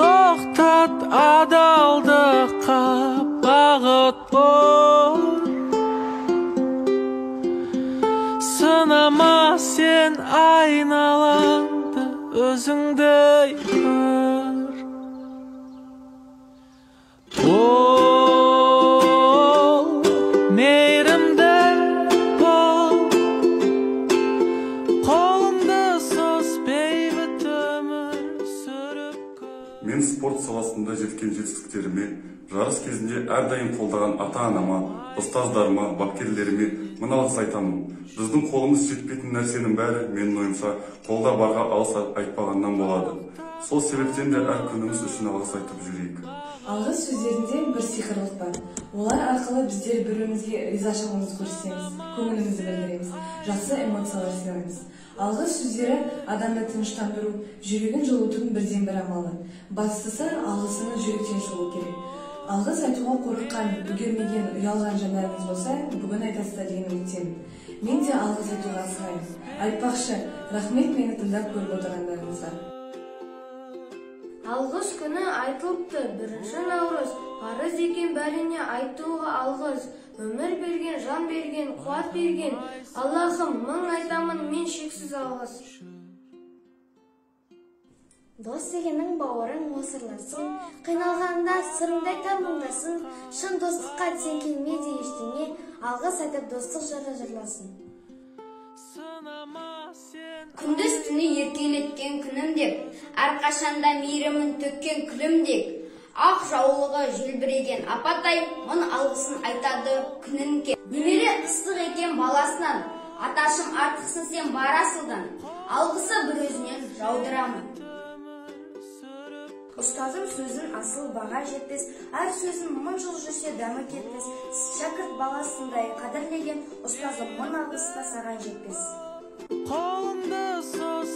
Тоқтат адалдыққа бағыт бол, сынама сен айналаңды, өзіңді көр. Бол, мейірімді бол, қолыңды сос бейбіт өмір сүріп көр. Мен спорт саласында жеткен жетістіктеріме, жарыс кезінде әрдайым қолдаған ата-анама, ұстаздарыма, бапкерлеріме мың алғыс айтамын. Біздің қолымыз жетпейтін нәрсенің бәрі, менің ойымша, қолда барға алғыс айтпағаннан болады. Сол себептен де әр күніміз үшін алғыс айтып жүрейік. Алғыс сөздерінде бір сиқырлық бар. Олар арқылы біздер бірімізге ризашылығымызды көрсетеміз, көңілімізді білдіреміз, жақсы эмоциялар сыйлаймыз. Алғыс сөздері адамды тыныштандыру, жүрегін жылытудың бірден бір амалы. Бастысы алғысыңыз жүректен шығу керек. Алғыс айтуға қорыққан, үлгермеген, ұялған жандарыңыз болса, бүгін айтасыздар деген үміттемін. Мен де алғыс айтуға асығамын. Айтпақшы, рахмет мені тыңдап көріп отырғандарыңызға. Алғыс күні айтылыпты, 1 наурыз, парыз екен бәріне айтуға алғыс. Өмір берген, жан берген, қуат берген, Аллахым, мың айтамын мен шексіз алғыс. Дос дегенің бауырың осырласын, қиналғанда сырыңдай тармыңдасын, шын достыққа сен келмейді ештеңе, алғыс айтып достық жыры жырласын. Күндіз түні еркелеткен күнім деп, әрқашанда мейірімін төккен күлім деп, ақ жаулығы желбіреген апатай мың алғысын айтады күнін кеп. Немере ыстық екен баласынан, аташым артықсың сен бар асылдан, алғысы бір өзінен жаудырамын. Ұстазым сөзін асыл баға жетпес, әр сөзін мың жыл жүрсе дәмі кетпес. Шәкірт баласындай қадірлеген, ұстазым мың алғыста саған жетпес. Қолыңды сос